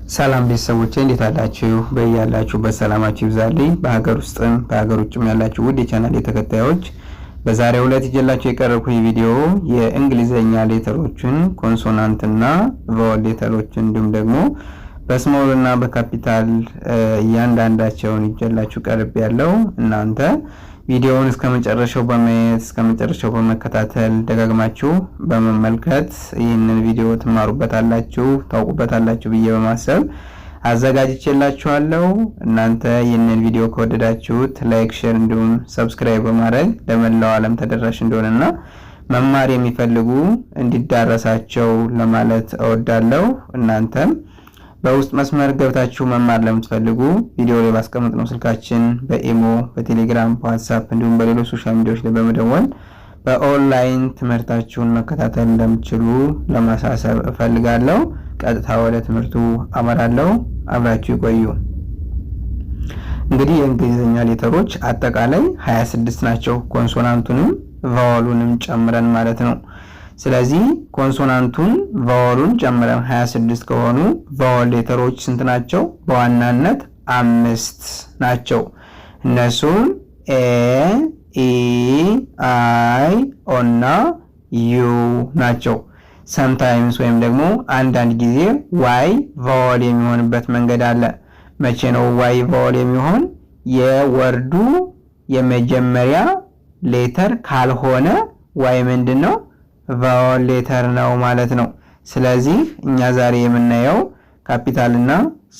ሰላም ቤተሰቦቼ እንዴት አላችሁ? በያላችሁበት ሰላማችሁ ይብዛልኝ። በሀገር ውስጥም በሀገር ውጭም ያላችሁ ውድ የቻናሌ ተከታዮች በዛሬው ዕለት ይዤላችሁ የቀረብኩት ቪዲዮ የእንግሊዘኛ ሌተሮችን ኮንሶናንትና ቫወል ሌተሮችን እንዲሁም ደግሞ በስሞል እና በካፒታል እያንዳንዳቸውን ይዤላችሁ ቀርብ ያለው እናንተ ቪዲዮውን እስከመጨረሻው በማየት እስከመጨረሻው በመከታተል ደጋግማችሁ በመመልከት ይህንን ቪዲዮ ትማሩበታላችሁ ታውቁበታላችሁ ብዬ በማሰብ አዘጋጅቼላችኋለሁ። እናንተ ይህንን ቪዲዮ ከወደዳችሁት ላይክ፣ ሼር እንዲሁም ሰብስክራይብ በማድረግ ለመላው ዓለም ተደራሽ እንደሆነና መማር የሚፈልጉ እንዲዳረሳቸው ለማለት እወዳለሁ። እናንተም በውስጥ መስመር ገብታችሁ መማር ለምትፈልጉ ቪዲዮ ላይ ባስቀመጥነው ስልካችን በኢሞ፣ በቴሌግራም፣ በዋትስአፕ እንዲሁም በሌሎች ሶሻል ሚዲያዎች ላይ በመደወል በኦንላይን ትምህርታችሁን መከታተል እንደምትችሉ ለማሳሰብ እፈልጋለሁ። ቀጥታ ወደ ትምህርቱ አመራለሁ። አብራችሁ ይቆዩ። እንግዲህ የእንግሊዘኛ ሌተሮች አጠቃላይ 26 ናቸው፣ ኮንሶናንቱንም ቫወሉንም ጨምረን ማለት ነው። ስለዚህ ኮንሶናንቱን ቫወሉን ጨምረን 26 ከሆኑ ቫወል ሌተሮች ስንት ናቸው? በዋናነት 5 ናቸው። እነሱም ኤ፣ ኢ፣ አይ፣ ኦ እና ዩ ናቸው። ሰምታይምስ ወይም ደግሞ አንዳንድ ጊዜ ዋይ ቫወል የሚሆንበት መንገድ አለ። መቼ ነው ዋይ ቫወል የሚሆን? የወርዱ የመጀመሪያ ሌተር ካልሆነ ዋይ ምንድነው? ቫወል ሌተር ነው ማለት ነው። ስለዚህ እኛ ዛሬ የምናየው ካፒታል እና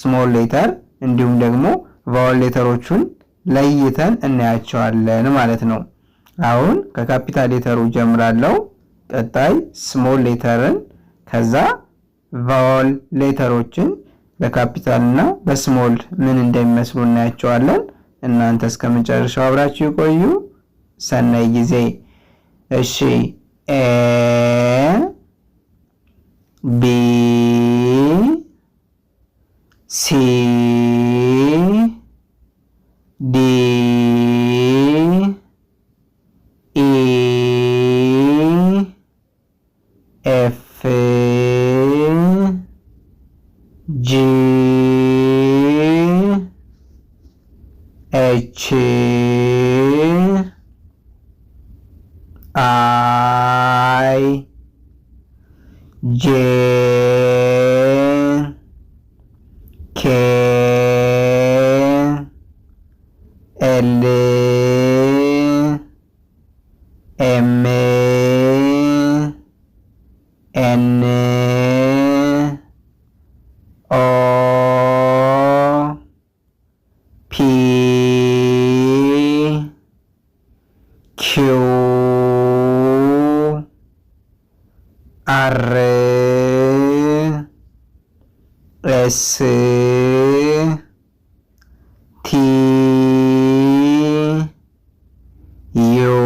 ስሞል ሌተር እንዲሁም ደግሞ ቫወል ሌተሮቹን ለይተን እናያቸዋለን ማለት ነው። አሁን ከካፒታል ሌተሩ ጀምራለሁ። ቀጣይ ስሞል ሌተርን ከዛ ቫወል ሌተሮችን በካፒታል እና በስሞል ምን እንደሚመስሉ እናያቸዋለን። እናንተ እስከመጨረሻው አብራችሁ ይቆዩ። ሰናይ ጊዜ። እሺ A, B, C, D, E, F, G, H, I, J, K, L, M, N, O, P, Q, R, S, T, U,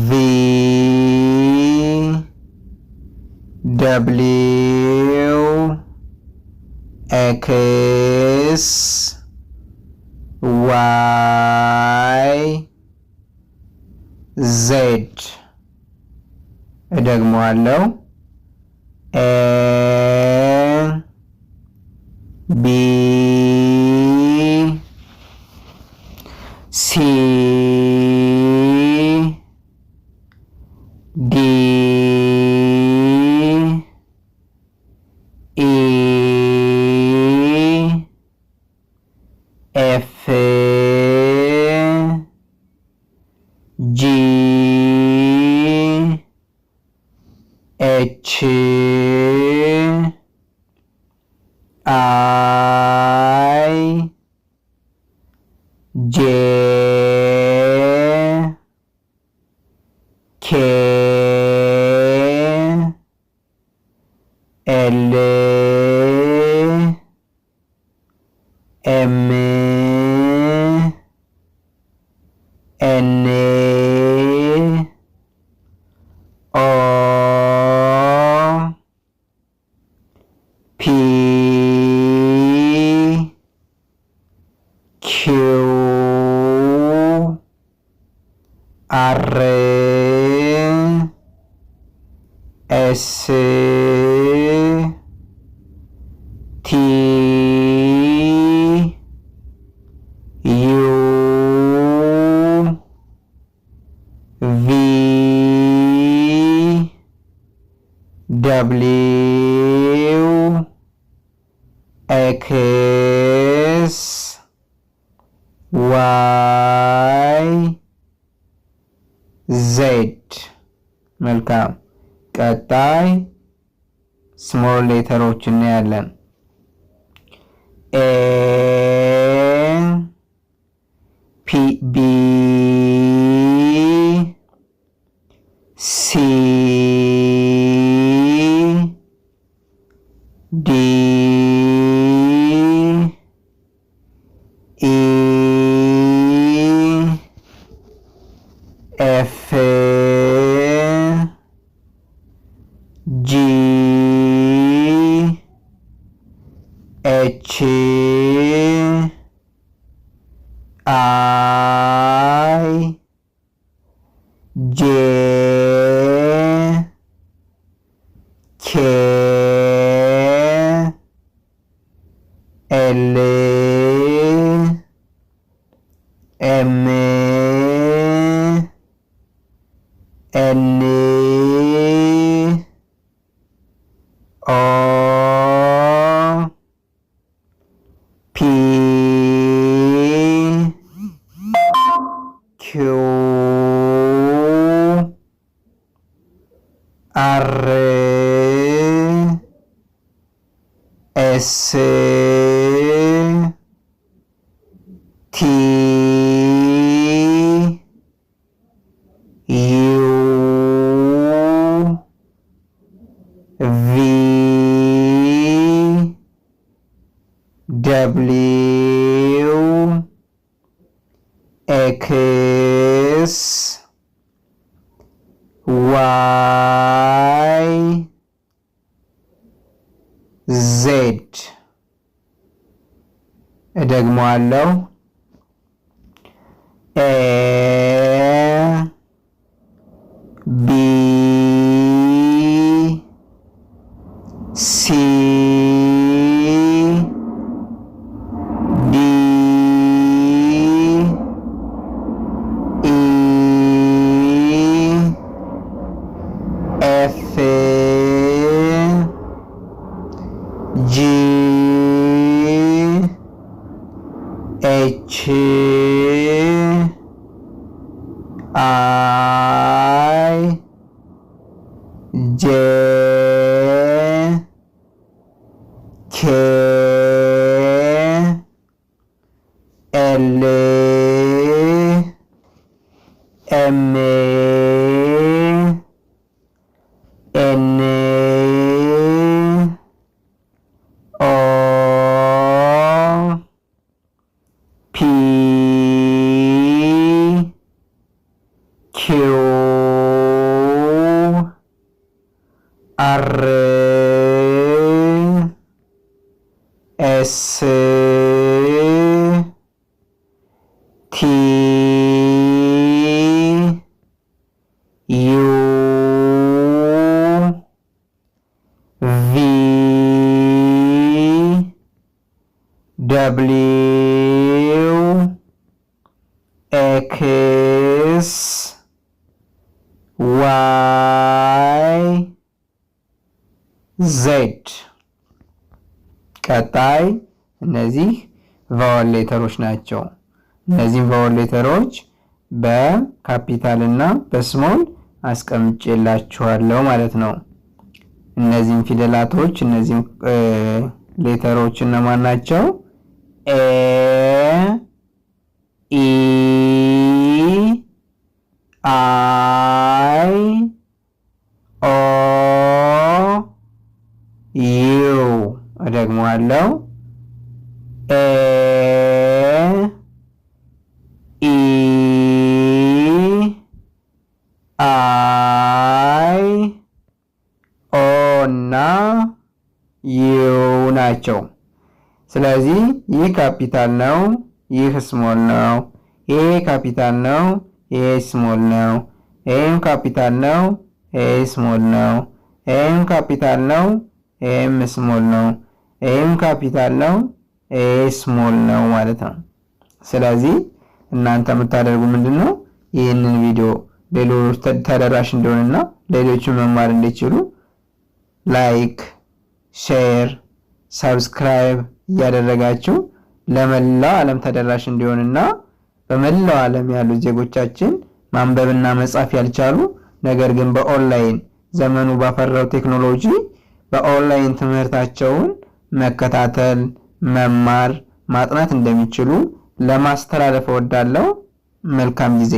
V, W, X, Y, Z እደግመዋለሁ። ኤ፣ ቢ፣ ሲ፣ ዲ፣ ኢ፣ ኤፍ፣ ጂ፣ H, I, J, K, L, M, N, O, P, Q, R, S, ደብሊው ኤክስ ዋይ ዜድ። መልካም። ቀጣይ ስሞል ሌተሮች እናያለን። ኤ ፒ ቢ ሲ ዲ ኢ ኤፍ ጂ ኤች አይ ጄ ኬ ኤል ኤም ኤን ኦ ፒ ኪው አር ኤስ ቲ ዩ ቪ ደብሊው ኤክስ ዋይ ዜድ። እደግመዋለሁ። ኤ ቢ ሲ ዲ ኢ ኤፍ ጂ ኤች አይ ጄ ኬ ኤል ኤም ኤን ኦ ፒ ኪው አር ኤስ ቲ ዩ ቪ ደብሊው ኤክስ ዋይ ዜድ። ቀጣይ እነዚህ ቫወል ሌተሮች ናቸው። እነዚህም ቫወል ሌተሮች በካፒታል እና በስሞል አስቀምጬላችኋለሁ ማለት ነው። እነዚህም ፊደላቶች እነዚህም ሌተሮች እነማን ናቸው? ኤ ኢ አይ ኦ ዩ። እደግመዋለሁ። ኤ ኢ አይ ኦ እና ዩ ናቸው። ስለዚህ ይህ ካፒታል ነው፣ ይህ ስሞል ነው። ይሄ ካፒታል ነው፣ ይሄ ስሞል ነው። ይሄም ካፒታል ነው፣ ይሄ ስሞል ነው። ይሄም ካፒታል ነው፣ ይሄም ስሞል ነው። ይሄም ካፒታል ነው፣ ይሄ ስሞል ነው ማለት ነው። ስለዚህ እናንተ የምታደርጉ ምንድነው? ይህንን ቪዲዮ ሌሎች ተደራሽ እንዲሆንና ሌሎችን መማር እንዲችሉ ላይክ፣ ሼር፣ ሰብስክራይብ እያደረጋችሁ ለመላው ዓለም ተደራሽ እንዲሆንና በመላው ዓለም ያሉ ዜጎቻችን ማንበብና መጻፍ ያልቻሉ ነገር ግን በኦንላይን ዘመኑ ባፈራው ቴክኖሎጂ በኦንላይን ትምህርታቸውን መከታተል፣ መማር፣ ማጥናት እንደሚችሉ ለማስተላለፍ እወዳለሁ። መልካም ጊዜ።